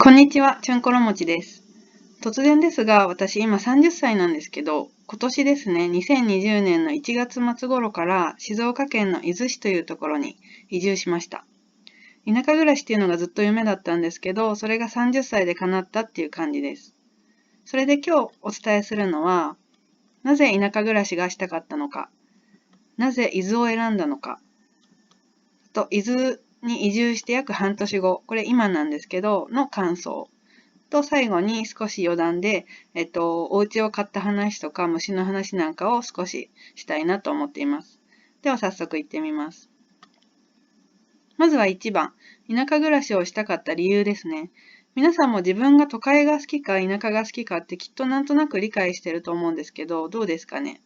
こんにちは、ちゅんころもちです。突然ですが、私今30歳なんですけど、今年ですね、2020年の1月末頃から静岡県の伊豆市というところに移住しました。田舎暮らしっていうのがずっと夢だったんですけど、それが30歳で叶ったっていう感じです。それで今日お伝えするのは、なぜ田舎暮らしがしたかったのか、なぜ伊豆を選んだのか、伊豆に移住して約半年後、これ今なんですけど、の感想。と、最後に少し余談で、お家を買った話とか虫の話なんかを少ししたいなと思っています。では早速行ってみます。まずは1番、田舎暮らしをしたかった理由ですね。皆さんも自分が都会が好きか田舎が好きかってきっとなんとなく理解してると思うんですけど、どうですかね。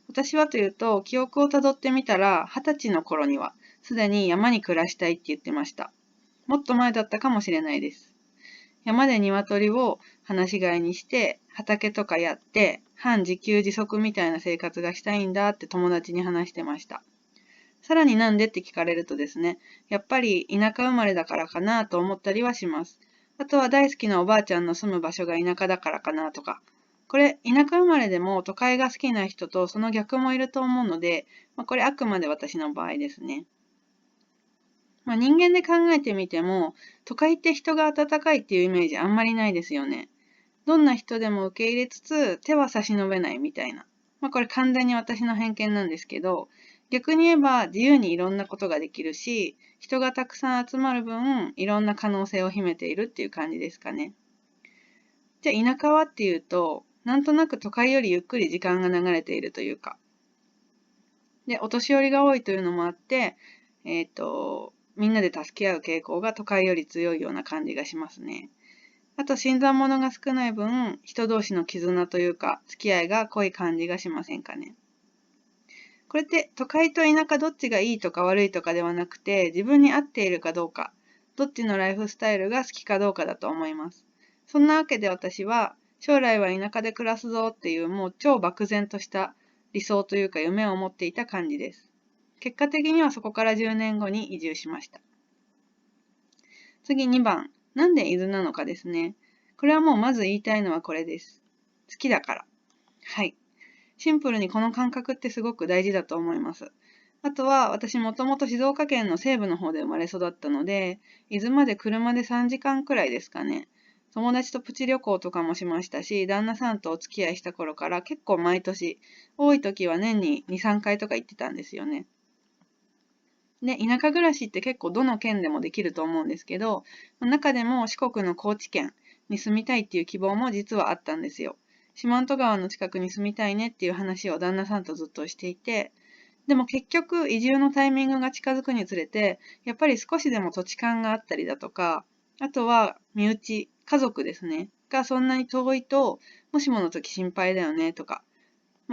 私はというと、記憶をたどってみたら、20歳の頃には、すでに山に暮らしたいって言ってました。もっと前だったかもしれないです。山で鶏を放し飼いにして、畑とかやって、半自給自足みたいな生活がしたいんだって友達に話してました。さらになんでって聞かれるとですね、やっぱり田舎生まれだからかなと思ったりはします。あとは大好きなおばあちゃんの住む場所が田舎だからかなとか。これ、田舎生まれでも都会が好きな人とその逆もいると思うので、これあくまで私の場合ですね。人間で考えてみても、都会って人が温かいっていうイメージあんまりないですよね。どんな人でも受け入れつつ、手は差し伸べないみたいな。これ完全に私の偏見なんですけど、逆に言えば自由にいろんなことができるし、人がたくさん集まる分、いろんな可能性を秘めているっていう感じですかね。じゃあ田舎はっていうと、なんとなく都会よりゆっくり時間が流れているというか。で、お年寄りが多いというのもあって、みんなで助け合う傾向が都会より強いような感じがしますね。あと、新参者が少ない分、人同士の絆というか、付き合いが濃い感じがしませんかね。これって都会と田舎どっちがいいとか悪いとかではなくて、自分に合っているかどうか、どっちのライフスタイルが好きかどうかだと思います。そんなわけで私は、将来は田舎で暮らすぞっていうもう超漠然とした理想というか夢を持っていた感じです。結果的にはそこから10年後に移住しました。次2番。なんで伊豆なのかですね。これはもうまず言いたいのはこれです。好きだから。はい。シンプルにこの感覚ってすごく大事だと思います。あとは私もともと静岡県の西部の方で生まれ育ったので、伊豆まで車で3時間くらいですかね。友達とプチ旅行とかもしましたし、旦那さんとお付き合いした頃から結構毎年、多い時は年に2、3回とか行ってたんですよね。で、田舎暮らしって結構どの県でもできると思うんですけど、中でも四国の高知県に住みたいっていう希望も実はあったんですよ。四万十川の近くに住みたいねっていう話を旦那さんとずっとしていて、でも結局移住のタイミングが近づくにつれて、やっぱり少しでも土地勘があったりだとか、あとは身内、家族ですね、がそんなに遠いと、もしもの時心配だよねとか、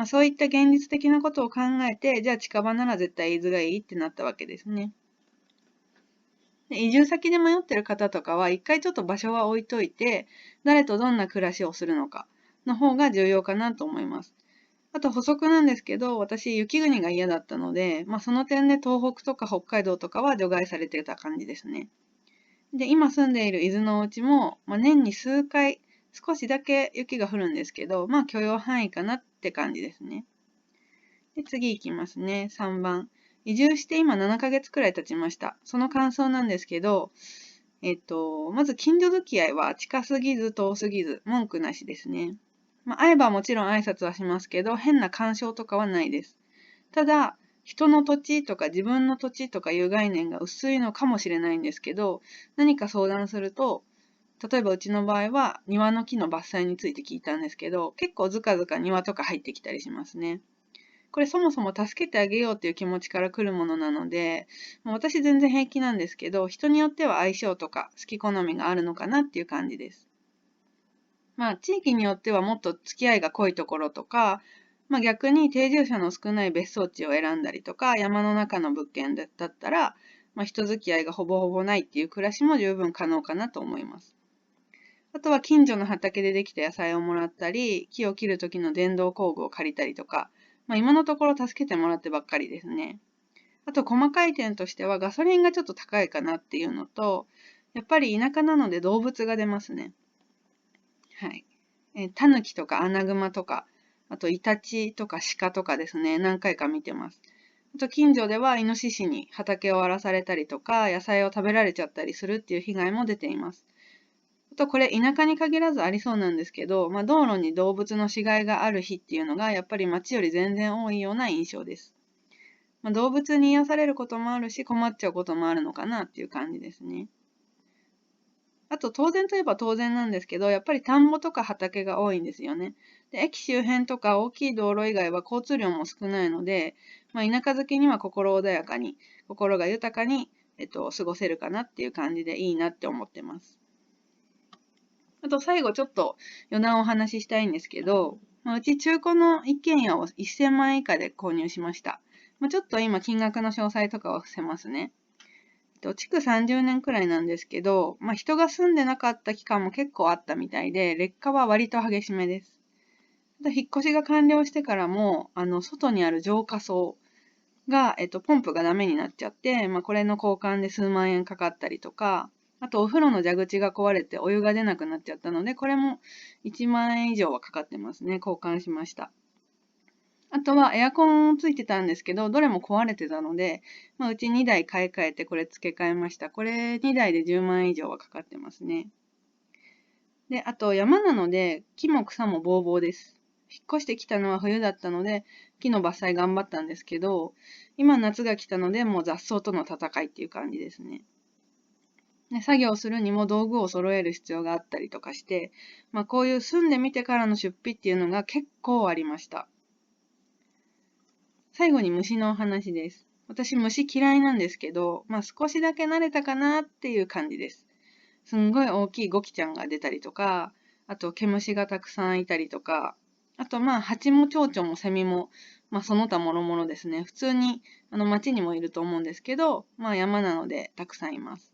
そういった現実的なことを考えて、じゃあ近場なら絶対伊豆がいいってなったわけですね。で移住先で迷ってる方とかは、一回ちょっと場所は置いといて、誰とどんな暮らしをするのかの方が重要かなと思います。あと補足なんですけど、私雪国が嫌だったので、その点で東北とか北海道とかは除外されてた感じですね。で、今住んでいる伊豆のお家も、年に数回少しだけ雪が降るんですけど、許容範囲かなって感じですね。で、次行きますね。3番。移住して今7ヶ月くらい経ちました。その感想なんですけど、まず近所付き合いは近すぎず遠すぎず文句なしですね。会えばもちろん挨拶はしますけど、変な干渉とかはないです。ただ、人の土地とか自分の土地とかいう概念が薄いのかもしれないんですけど、何か相談すると、例えばうちの場合は庭の木の伐採について聞いたんですけど、結構ずかずか庭とか入ってきたりしますね。これそもそも助けてあげようっていう気持ちから来るものなので、私全然平気なんですけど、人によっては相性とか好き好みがあるのかなっていう感じです。地域によってはもっと付き合いが濃いところとか、逆に定住者の少ない別荘地を選んだりとか、山の中の物件だったら、人付き合いがほぼほぼないっていう暮らしも十分可能かなと思います。あとは近所の畑でできた野菜をもらったり、木を切る時の電動工具を借りたりとか、今のところ助けてもらってばっかりですね。あと細かい点としてはガソリンがちょっと高いかなっていうのと、やっぱり田舎なので動物が出ますね。はい。タヌキとかアナグマとか、あとイタチとかシカとかですね、何回か見てます。あと近所ではイノシシに畑を荒らされたりとか、野菜を食べられちゃったりするっていう被害も出ています。あとこれ田舎に限らずありそうなんですけど、道路に動物の死骸がある日っていうのがやっぱり街より全然多いような印象です。動物に癒されることもあるし、困っちゃうこともあるのかなっていう感じですね。あと当然といえば当然なんですけど、やっぱり田んぼとか畑が多いんですよね。で、駅周辺とか大きい道路以外は交通量も少ないので、田舎好きには心穏やかに、心が豊かに、過ごせるかなっていう感じでいいなって思ってます。あと最後ちょっと余談をお話ししたいんですけど、うち中古の一軒家を1000万円以下で購入しました。ちょっと今金額の詳細とかは伏せますね。築30年くらいなんですけど、人が住んでなかった期間も結構あったみたいで、劣化は割と激しめです。引っ越しが完了してからも、外にある浄化槽が、ポンプがダメになっちゃって、これの交換で数万円かかったりとか、あとお風呂の蛇口が壊れてお湯が出なくなっちゃったので、これも1万円以上はかかってますね。交換しました。あとはエアコンついてたんですけど、どれも壊れてたので、うち2台買い替えてこれ付け替えました。これ2台で10万円以上はかかってますね。で、あと山なので木も草もボーボーです。引っ越してきたのは冬だったので、木の伐採頑張ったんですけど、今夏が来たのでもう雑草との戦いっていう感じですね。で、作業するにも道具を揃える必要があったりとかして、こういう住んでみてからの出費っていうのが結構ありました。最後に虫のお話です。私虫嫌いなんですけど、少しだけ慣れたかなっていう感じです。すんごい大きいゴキちゃんが出たりとか、あと毛虫がたくさんいたりとか、あと蜂も蝶々もセミも、その他諸々ですね。普通に町にもいると思うんですけど、山なのでたくさんいます。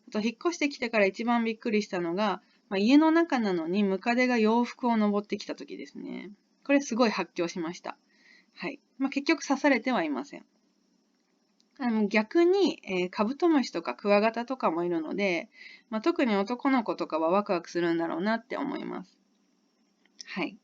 あと引っ越してきてから一番びっくりしたのが、家の中なのにムカデが洋服を登ってきた時ですね。これすごい発狂しました。はい。結局刺されてはいません。逆に、カブトムシとかクワガタとかもいるので、特に男の子とかはワクワクするんだろうなって思います。はい。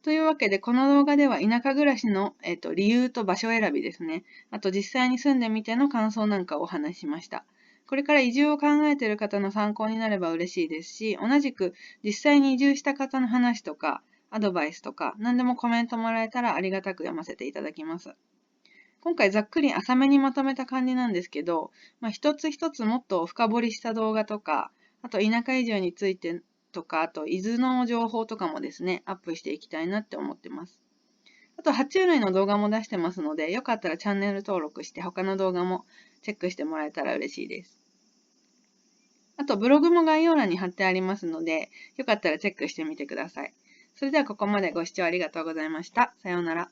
というわけで、この動画では田舎暮らしの、理由と場所選びですね。あと実際に住んでみての感想なんかをお話ししました。これから移住を考えている方の参考になれば嬉しいですし、同じく実際に移住した方の話とか、アドバイスとか、何でもコメントもらえたらありがたく読ませていただきます。今回ざっくり浅めにまとめた感じなんですけど、一つ一つもっと深掘りした動画とか、あと田舎移住についてとか、あと伊豆の情報とかもですね、アップしていきたいなって思ってます。あと、爬虫類の動画も出してますので、よかったらチャンネル登録して他の動画もチェックしてもらえたら嬉しいです。あと、ブログも概要欄に貼ってありますので、よかったらチェックしてみてください。それではここまでご視聴ありがとうございました。さようなら。